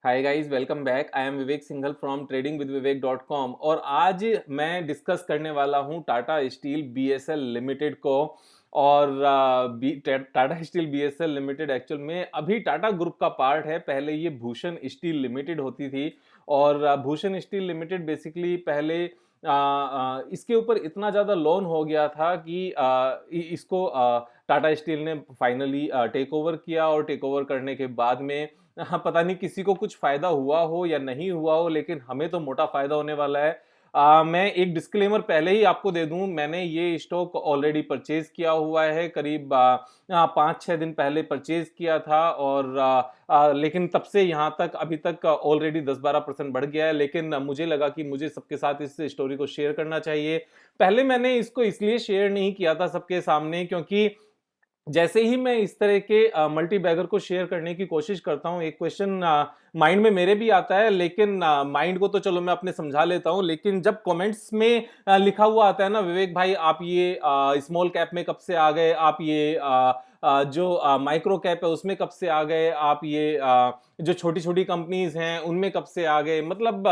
Hi guys, welcome back. I am Vivek Singhal from tradingwithvivek.com और आज मैं डिस्कस करने वाला हूं टाटा स्टील बीएसएल लिमिटेड को। और Tata steel BSL limited actual में अभी टाटा ग्रुप का पार्ट है। पहले ये भूषण स्टील लिमिटेड होती थी और भूषण स्टील लिमिटेड बेसिकली पहले इसके ऊपर इतना ज़्यादा लोन हो गया था कि इसको टाटा स्टील ने फाइनली टेक ओवर किया और टेक ओवर करने के बाद में हाँ, पता नहीं किसी को कुछ फ़ायदा हुआ हो या नहीं हुआ हो, लेकिन हमें तो मोटा फ़ायदा होने वाला है। मैं एक डिस्क्लेमर पहले ही आपको दे दूँ, मैंने ये स्टॉक ऑलरेडी परचेज़ किया हुआ है, करीब 5-6 दिन पहले परचेज़ किया था और लेकिन तब से यहाँ तक अभी तक ऑलरेडी 10-12% बढ़ गया है, लेकिन मुझे लगा कि मुझे सबके साथ इस स्टोरी को शेयर करना चाहिए। पहले मैंने इसको इसलिए शेयर नहीं किया था सबके सामने क्योंकि जैसे ही मैं इस तरह के मल्टी बैगर को शेयर करने की कोशिश करता हूँ, एक क्वेश्चन माइंड में मेरे भी आता है, लेकिन माइंड को तो चलो मैं अपने समझा लेता हूँ, लेकिन जब कमेंट्स में लिखा हुआ आता है ना, विवेक भाई आप ये स्मॉल कैप में कब से आ गए, आप ये जो माइक्रो कैप है उसमें कब से आ गए, आप ये जो छोटी छोटी कंपनीज हैं उनमें कब से आ गए, मतलब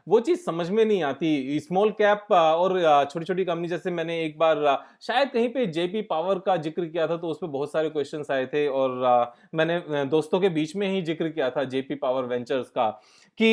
वो चीज़ समझ में नहीं आती। स्मॉल कैप और छोटी छोटी कंपनी, जैसे मैंने एक बार शायद कहीं पे जेपी पावर का जिक्र किया था तो उस पे बहुत सारे क्वेश्चंस आए थे और मैंने दोस्तों के बीच में ही जिक्र किया था जेपी पावर वेंचर्स का कि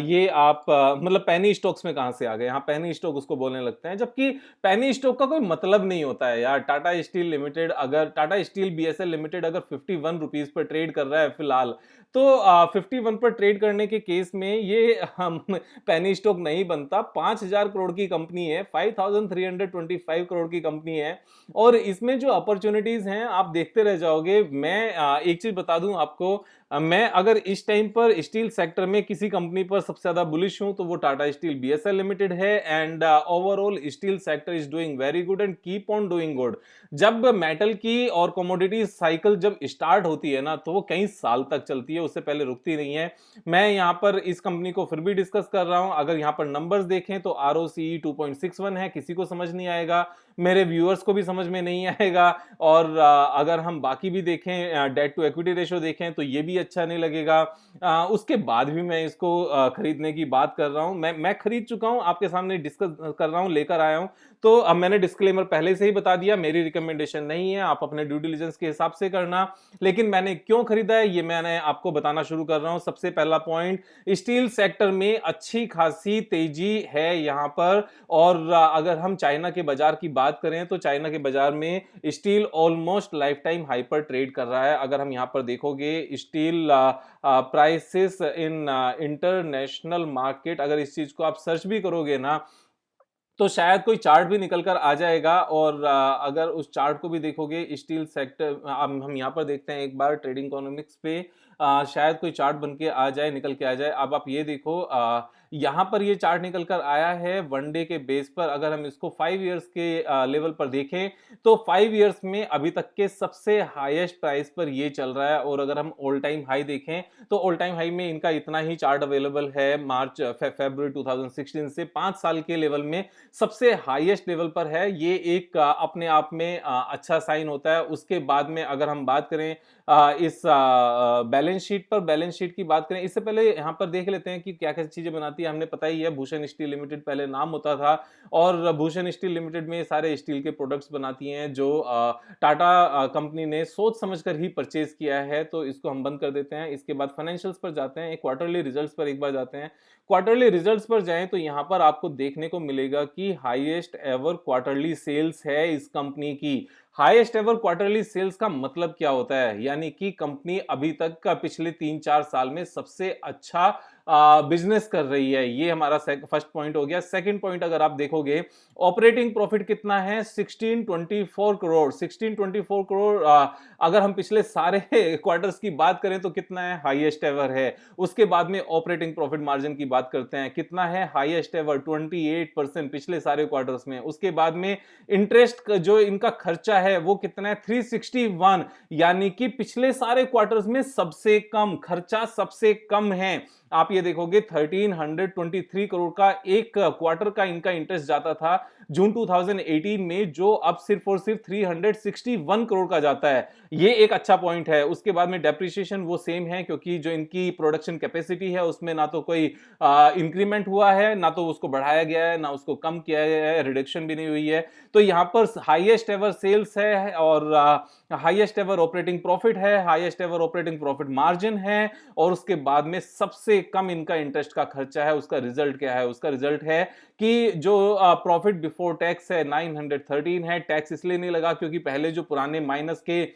ये आप मतलब पेनी स्टॉक्स में कहां से आ गए। हाँ, पेनी स्टॉक उसको बोलने लगते हैं, जबकि पेनी स्टॉक का कोई मतलब नहीं होता है यार। टाटा स्टील बीएसएल लिमिटेड अगर 51 रुपीज पर ट्रेड कर रहा है फिलहाल, तो 51 पर ट्रेड करने के केस में ये हम पेनी स्टॉक नहीं बनता। 5,000 करोड़ की कंपनी है, 5,325 करोड़ की कंपनी है और इसमें जो अपॉर्चुनिटीज हैं आप देखते रह जाओगे। मैं एक चीज बता दूं आपको, मैं अगर इस टाइम पर स्टील सेक्टर में किसी कंपनी पर सबसे ज्यादा बुलिश हूं तो वो टाटा स्टील बीएसएल लिमिटेड है। And overall steel sector is doing very good and keep on doing good. जब मेटल की और कमोडिटी साइकिल जब स्टार्ट होती है ना, तो वो कई साल तक चलती है, उससे पहले रुकती नहीं है। मैं यहाँ पर इस कंपनी को फिर भी डिस्कस कर रहा हूं। अगर यहाँ पर नंबर्स देखें तो ROCE 2.61 है, किसी को समझ नहीं आएगा, मेरे व्यूअर्स को भी समझ में नहीं आएगा। और अगर हम बाकी भी देखें, डेट टू इक्विटी रेशियो देखें तो ये भी अच्छा नहीं लगेगा। उसके बाद भी मैं इसको खरीदने की बात कर रहा हूं। मैं खरीद चुका हूं, आपके सामने डिस्कस कर रहा हूं, लेकर आया हूं। तो अब मैंने डिस्क्लेमर पहले से ही बता दिया, मेरी रिकमेंडेशन नहीं है, आप अपने ड्यू डिलिजेंस के हिसाब से करना। लेकिन मैंने क्यों खरीदा है ये मैंने आपको बताना शुरू कर रहा हूं। सबसे पहला पॉइंट, स्टील सेक्टर में अच्छी खासी तेजी है यहां पर। और अगर हम चाइना के बाजार की बात करें तो चाइना के बाजार में steel almost life time high पर ट्रेड कर रहा है। अगर हम यहां पर देखोगे steel prices in international market, अगर इस चीज को आप सर्च भी करोगे ना तो शायद कोई चार्ट भी निकल कर आ जाएगा। और अगर उस चार्ट को भी देखोगे स्टील सेक्टर, हम यहाँ पर देखते हैं एक बार ट्रेडिंग इकोनॉमिक्स पे, शायद कोई चार्ट बन के आ जाए, निकल के आ जाए। अब आप ये देखो, यहाँ पर ये चार्ट निकल कर आया है वन डे के बेस पर। अगर हम इसको 5 इयर्स के लेवल पर देखें तो 5 इयर्स में अभी तक के सबसे हाईएस्ट प्राइस पर ये चल रहा है। और अगर हम ऑल टाइम हाई देखें तो ऑल टाइम हाई में इनका इतना ही चार्ट अवेलेबल है, फरवरी 2016 से 5 साल के लेवल में सबसे हाईएस्ट लेवल पर है। ये एक अपने आप में अच्छा साइन होता है। उसके बाद में अगर हम बात करें इस बैलेंस शीट पर, बैलेंस शीट की बात करें, इससे पहले यहाँ पर देख लेते हैं कि क्या क्या चीजें बनाती है। हमने पता ही है भूषण स्टील लिमिटेड पहले नाम होता था और भूषण स्टील लिमिटेड में सारे स्टील के प्रोडक्ट्स बनाती हैं जो टाटा कंपनी ने सोच समझकर ही परचेज किया है। तो इसको हम बंद कर देते हैं। इसके बाद फाइनेंशियल्स पर जाते हैं, क्वार्टरली रिजल्ट्स पर एक बार जाते हैं। क्वार्टरली रिजल्ट्स पर जाएं तो यहां पर आपको देखने को मिलेगा कि हाईएस्ट एवर क्वार्टरली सेल्स है इस कंपनी की। हाईएस्ट एवर क्वार्टरली सेल्स का मतलब क्या होता है, यानी कि कंपनी अभी तक का पिछले 3-4 साल में सबसे अच्छा बिजनेस कर रही है। ये हमारा फर्स्ट पॉइंट हो गया। सेकंड पॉइंट अगर आप देखोगे, ऑपरेटिंग प्रॉफिट कितना है, 1624 करोड़। 1624 करोड़ अगर हम पिछले सारे क्वार्टर्स की बात करें तो कितना है, हाईएस्ट एवर है। उसके बाद में ऑपरेटिंग प्रॉफिट मार्जिन की बात करते हैं, कितना है, हाईएस्ट एवर 28% पिछले सारे क्वार्टर्स में। उसके बाद में इंटरेस्ट जो इनका खर्चा है वो कितना है, 361, यानी कि पिछले सारे क्वार्टर्स में सबसे कम खर्चा, सबसे कम है। आप ये देखोगे 1323 करोड़ का एक क्वार्टर का इनका इंटरेस्ट जाता था जून 2018 में, जो अब सिर्फ और सिर्फ 361 करोड़ का जाता है। ये एक अच्छा पॉइंट है। उसके बाद में डेप्रिसिएशन वो सेम है, क्योंकि जो इनकी प्रोडक्शन कैपेसिटी है उसमें ना तो कोई इंक्रीमेंट हुआ है, ना तो उसको बढ़ाया गया है, ना उसको कम किया गया है, रिडक्शन भी नहीं हुई है। तो यहां पर हाईएस्ट एवर सेल्स है और हाईएस्ट एवर ऑपरेटिंग प्रॉफिट है, highest ever operating profit margin है, और उसके बाद में सबसे कम इनका इंटरेस्ट का खर्चा है। उसका रिजल्ट क्या है? उसका रिजल्ट है कि जो प्रॉफिट बिफोर टैक्स है 913 है। टैक्स इसलिए नहीं लगा क्योंकि पहले जो पुराने माइनस के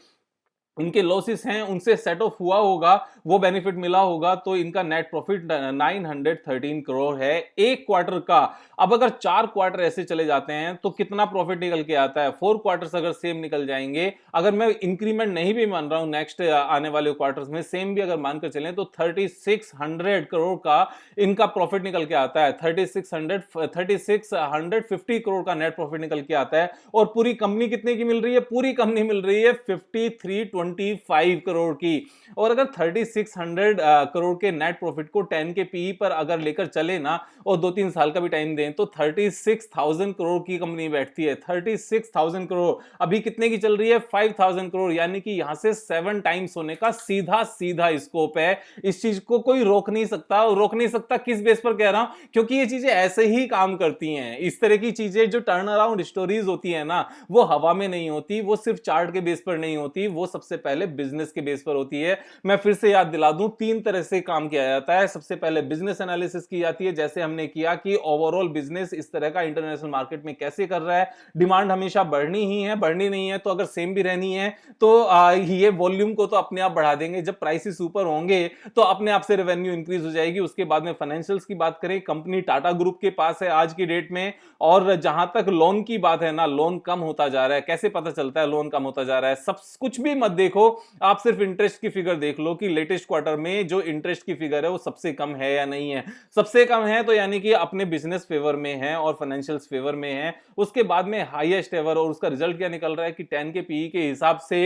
इनके लॉसेस हैं उनसे सेट ऑफ हुआ होगा, वो बेनिफिट मिला होगा, तो इनका नेट प्रॉफिट 913 करोड़ है एक क्वार्टर का। अब अगर 4 क्वार्टर ऐसे चले जाते हैं तो कितना प्रॉफिट निकल के आता है? 4 क्वार्टर्स अगर सेम निकल जाएंगे, अगर मैं इंक्रीमेंट नहीं भी मान रहा हूं नेक्स्ट आने वाले क्वार्टर्स में, सेम भी अगर मानकर चलें तो 3600 करोड़ का इनका प्रॉफिट निकल के आता है। 3650 करोड़ का नेट प्रॉफिट निकल के आता है। और पूरी कंपनी कितने की मिल रही है? पूरी कंपनी मिल रही है 5325 करोड़ की। और अगर 3600 करोड़ के नेट प्रॉफिट को 10 के पीई पर अगर लेकर चले ना, और 2-3 साल का भी टाइम दें, तो 36,000 करोड़ की कंपनी बैठती है। 36,000 करोड़ अभी कितने की चल रही है? 5,000 करोड़, यानी कि यहां से 7 टाइम्स होने का सीधा सीधा स्कोप है। इस चीज को कोई रोक नहीं सकता। और रोक नहीं सकता किस बेस पर कह रहा हूं? क्योंकि ये चीजें ऐसे ही काम करती हैं। इस तरह की चीजें जो टर्न अराउंड स्टोरीज होती है ना, वो हवा में नहीं होती, वो सिर्फ चार्ट के बेस पर नहीं होती, वो सबसे पहले बिजनेस के बेस पर होती है। मैं फिर से याद दिला दूं, 3 तरह से काम किया जाता है। सबसे पहले बिजनेस एनालिसिस की जाती है, जैसे हमने किया कि ओवरऑल बिजनेस इस तरह का इंटरनेशनल मार्केट में कैसे कर रहा है। डिमांड हमेशा बढ़नी ही है, बढ़नी नहीं है तो अगर सेम भी रहनी है तो ये वॉल्यूम को तो अपने आप बढ़ा देंगे। जब प्राइसेस ऊपर होंगे तो अपने आप से रेवेन्यू इंक्रीज हो जाएगी। उसके बाद में फाइनेंशियल्स की बात करें, कंपनी टाटा ग्रुप के पास है आज की डेट में। और जहां तक लोन की बात है ना, लोन कम होता जा रहा है। कैसे पता चलता है लोन कम होता जा रहा है? सब कुछ भी मत देखो, आप सिर्फ इंटरेस्ट की फिगर देख लो कि लेटेस्ट क्वार्टर में जो इंटरेस्ट की फिगर है वो सबसे कम है या नहीं है। सबसे कम है तो यानी कि अपने बिजनेस फेवर में है और फाइनेंशियल्स फेवर में है। उसके बाद में हाईएस्ट एवर, और उसका रिजल्ट क्या निकल रहा है कि 10 के पीई के हिसाब से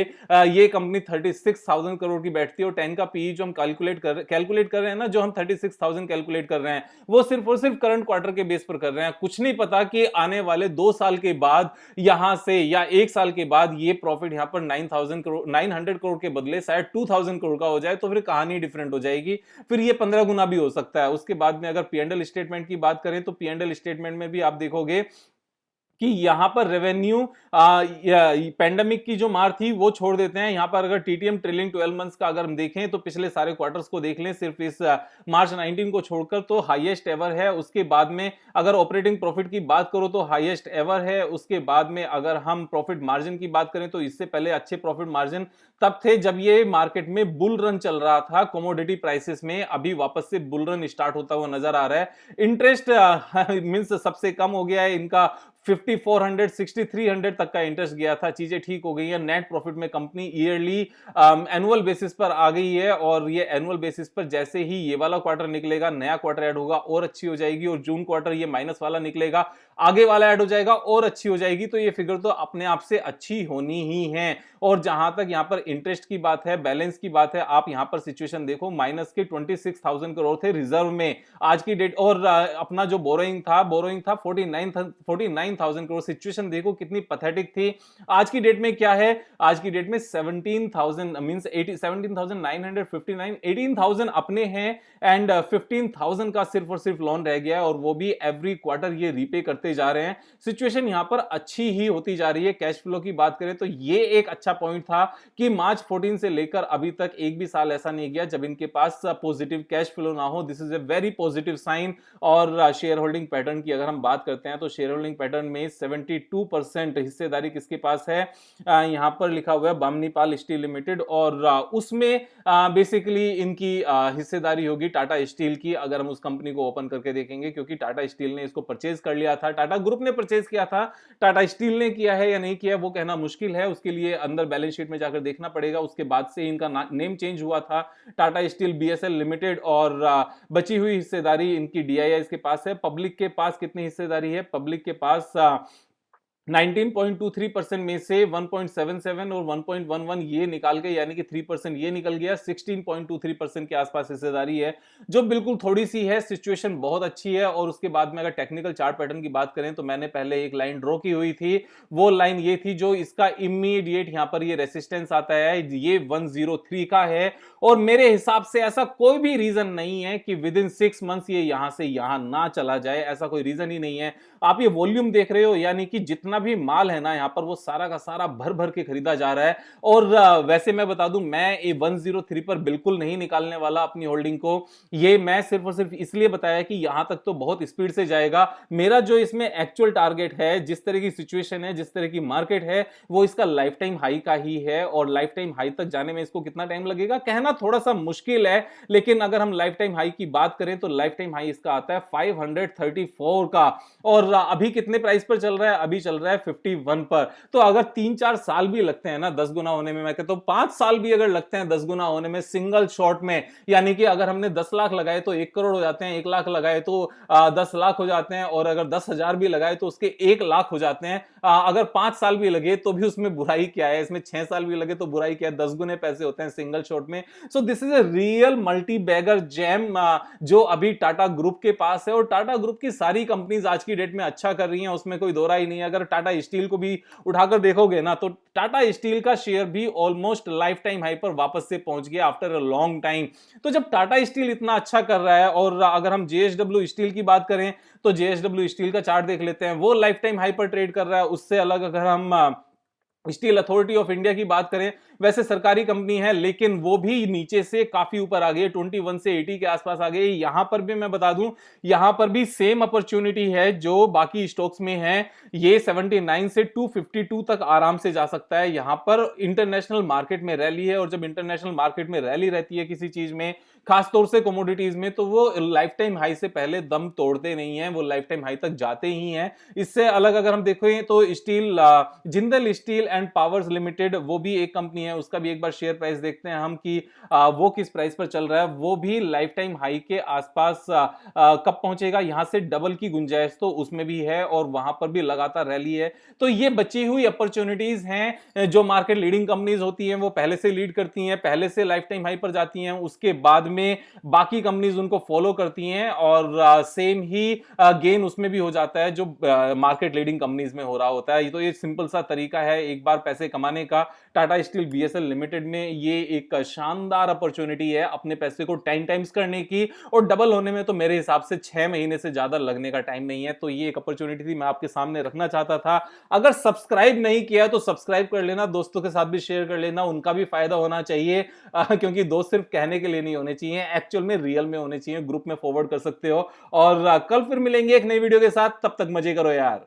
ये कंपनी 36,000 करोड़ की बैठती है। और 10 का पीई जो हम कैलकुलेट कर रहे हैं ना, जो हम 36,000 कैलकुलेट कर रहे हैं, वो सिर्फ और सिर्फ करंट क्वार्टर के बेस पर कर रहे हैं। कुछ नहीं पता कि आने वाले 2 साल के बाद यहां से, या 1 साल के बाद ये प्रॉफिट यहां पर 900 करोड़ के बदले शायद 2000 करोड़ का हो जाए, तो फिर कहानी डिफरेंट हो जाएगी। फिर ये 15 गुना भी हो सकता है। उसके बाद में अगर पीएनएल स्टेटमेंट की बात करें तो पीएनएल स्टेटमेंट में भी आप देखोगे कि यहां पर रेवेन्यू पेंडेमिक की जो मार थी वो छोड़ देते हैं। यहां पर अगर टीटीएम ट्रेलिंग 12 मंथ्स का अगर हम देखें तो पिछले सारे क्वार्टर्स को देख लें, सिर्फ इस मार्च 19 को छोड़कर, तो हाईएस्ट एवर है। उसके बाद में अगर ऑपरेटिंग प्रॉफिट की बात करो तो हाईएस्ट एवर है। उसके बाद में अगर हम प्रॉफिट मार्जिन की बात करें तो इससे पहले अच्छे प्रॉफिट मार्जिन तब थे जब ये मार्केट में बुल रन चल रहा था कमोडिटी प्राइसेस में। अभी वापस से बुल रन स्टार्ट होता हुआ नजर आ रहा है। इंटरेस्ट मींस सबसे कम हो गया है इनका, 5400 6300 तक का इंटरेस्ट गया था। चीजें ठीक हो गई है। नेट प्रॉफिट में कंपनी ईयरली एनुअल बेसिस पर आ गई है, और ये एनुअल बेसिस पर जैसे ही ये वाला क्वार्टर निकलेगा, नया क्वार्टर ऐड होगा और अच्छी हो जाएगी। और जून क्वार्टर ये माइनस वाला निकलेगा, आगे वाला ऐड हो जाएगा और अच्छी हो जाएगी। तो ये फिगर तो अपने आप से अच्छी होनी ही है। और जहां तक यहां पर इंटरेस्ट की बात है, बैलेंस की बात है, आप यहां पर सिचुएशन देखो, माइनस के 26,000 करोड़ थे रिजर्व में आज की डेट, और अपना जो बोरोइंग था 49,000 करोड़। सिचुएशन देखो कितनी पैथेटिक थी। आज की डेट में क्या है? आज की डेट में 17,000 मींस 17,959, 18,000 अपने हैं एंड 15,000 का सिर्फ और सिर्फ लोन रह गया है, और वो भी एवरी क्वार्टर ये रीपे करते जा रहे हैं। सिचुएशन यहां पर अच्छी ही होती जा रही है। कैश फ्लो की बात करें तो ये एक अच्छा पॉइंट था कि मार्च 14 से लेकर अभी तक एक भी साल ऐसा नहीं गया जब इनके पास पॉजिटिव कैश फ्लो ना हो। This is a very positive sign. और शेयर होल्डिंग पैटर्न की अगर हम बात करते हैं तो शेयर होल्डिंग पैटर्न में 72% हिस्सेदारी किसके पास है? यहां पर लिखा हुआ है बामनीपाल स्टील लिमिटेड, और उसमें बेसिकली इनकी हिस्सेदारी होगी टाटा स्टील की। अगर हम उस कंपनी को ओपन करके देखेंगे, क्योंकि टाटा स्टील ने इसको परचेज कर लिया था, टाटा ग्रुप ने परचेज किया था, टाटा स्टील ने किया है या नहीं किया वो कहना मुश्किल है। उसके लिए अंदर बैलेंस शीट में जाकर देखना पड़ेगा। उसके बाद से इनका नेम चेंज हुआ था टाटा स्टील बीएसएल लिमिटेड, और बची हुई हिस्सेदारी इनकी डीआईआई के पास है। पब्लिक के पास कितनी हिस्सेदारी है? पब्लिक के पास 19.23% में से 1.77 और 1.11 ये निकाल के, यानी कि 3% ये निकल गया, 16.23% के आसपास हिस्सेदारी है, जो बिल्कुल थोड़ी सी है। सिचुएशन बहुत अच्छी है। और उसके बाद में अगर टेक्निकल चार्ट पैटर्न की बात करें तो मैंने पहले एक लाइन ड्रॉ की हुई थी, वो लाइन ये थी, जो इसका इमीडिएट यहां पर ये रेसिस्टेंस आता है, ये 103 का है। और मेरे हिसाब से ऐसा कोई भी रीजन नहीं है कि विद इन 6 मंथ्स ये यहां से यहां ना चला जाए, ऐसा कोई रीजन ही नहीं है। आप ये वॉल्यूम देख रहे हो, यानी कि जितना भी माल है ना यहां पर, वो सारा का सारा भर भर के खरीदा जा रहा है। और वैसे मैं बता दूं, मैं ये 103 पर बिल्कुल नहीं निकालने वाला अपनी होल्डिंग को। ये मैं सिर्फ और सिर्फ इसलिए बताया कि यहां तक तो बहुत स्पीड से जाएगा। मेरा जो इसमें एक्चुअल टारगेट है, जिस तरह की सिचुएशन है, जिस तरह की मार्केट है, वो इसका लाइफ टाइम हाई का ही है। और लाइफ टाइम हाई तक जाने में इसको कितना टाइम लगेगा कहना थोड़ा सा मुश्किल है, लेकिन अगर हम लाइफ टाइम हाई की बात करें तो लाइफ टाइम हाई इसका आता है 534 का। और अभी कितने प्राइस पर चल रहा है? अभी चल रहा है 51 पर। तो अगर 3-4 साल भी लगते हैं ना 10 गुना होने में, मैं कहता हूं 5 साल भी अगर लगते हैं 10 गुना होने में सिंगल शॉट में, यानी कि अगर हमने 10 लाख लगाए तो 1 करोड़ हो जाते हैं, 1 लाख लगाए तो 10 लाख हो जाते हैं, और अगर 10,000 भी लगाए तो उसके 1 लाख हो जाते हैं। अगर 5 साल भी लगे तो भी उसमें बुराई क्या है, इसमें 6 साल भी लगे तो बुराई क्या है, 10 गुने पैसे होते हैं सिंगल शॉट में। So this is a real multibagger gem जो अभी टाटा ग्रुप के पास है। और टाटा ग्रुप की सारी कंपनीज आज की डेट में अच्छा कर रही हैं, उसमें कोई दो राय नहीं है। अगर टाटा स्टील को भी उठाकर देखोगे ना, तो टाटा स्टील का शेयर भी ऑलमोस्ट लाइफ टाइम हाई पर वापस से पहुंच गया आफ्टर अ लॉन्ग टाइम। तो जब टाटा स्टील इतना अच्छा कर रहा है, और अगर हम जेएसडब्ल्यू स्टील की बात करें तो जेएसडब्ल्यू स्टील का चार्ट देख लेते हैं, वो लाइफ टाइम हाई पर ट्रेड कर रहा है। उससे अलग अगर हम स्टील अथॉरिटी ऑफ इंडिया की बात करें, वैसे सरकारी कंपनी है, लेकिन वो भी नीचे से काफी ऊपर आ गई, 21 से 80 के आसपास आ गई। यहां पर भी मैं बता दूं, यहां पर भी सेम अपॉर्चुनिटी है जो बाकी स्टॉक्स में है। ये 79 से 252 तक आराम से जा सकता है। यहां पर इंटरनेशनल मार्केट में रैली है, और जब इंटरनेशनल मार्केट में रैली रहती है किसी चीज में, खासतौर से कमोडिटीज में, तो वो लाइफ टाइम हाई से पहले दम तोड़ते नहीं है, वो लाइफ टाइम हाई तक जाते ही हैं। इससे अलग अगर हम देखें तो steel, Jindal steel and powers limited, वो भी एक कंपनी है, उसका भी एक बार शेयर प्राइस देखते हैं हम कि वो किस प्राइस पर चल रहा है। वो भी लाइफ टाइम हाई के आसपास कब पहुंचेगा, यहां से डबल की गुंजाइश तो उसमें भी है, और वहां पर भी लगातार रैली है। तो ये बची हुई अपॉर्चुनिटीज हैं, जो मार्केट लीडिंग कंपनीज होती हैं वो पहले से लीड करती हैं, पहले से लाइफ टाइम हाई पर जाती हैं, उसके बाद में बाकी कंपनीज उनको फॉलो करती हैं, और सेम ही गेन उसमें भी हो जाता है जो मार्केट लीडिंग कंपनीज में हो रहा होता है। तो ये सिंपल सा तरीका है एक बार पैसे कमाने का। टाटा स्टील बीएसएल लिमिटेड में ये एक शानदार अपॉर्चुनिटी है अपने पैसे को 10 टाइम्स करने की, और डबल होने में तो मेरे हिसाब से 6 महीने से ज्यादा लगने का टाइम नहीं है। तो ये एक अपॉर्चुनिटी थी, मैं आपके सामने रखना चाहता था। अगर सब्सक्राइब नहीं किया तो सब्सक्राइब कर लेना, दोस्तों के साथ भी शेयर कर लेना, उनका भी फायदा होना चाहिए। क्योंकि दोस्त सिर्फ कहने के लिए नहीं होने चाहिए, एक्चुअल में रियल में होने चाहिए। ग्रुप में फॉरवर्ड कर सकते हो। और कल फिर मिलेंगे एक नई वीडियो के साथ, तब तक मजे करो यार।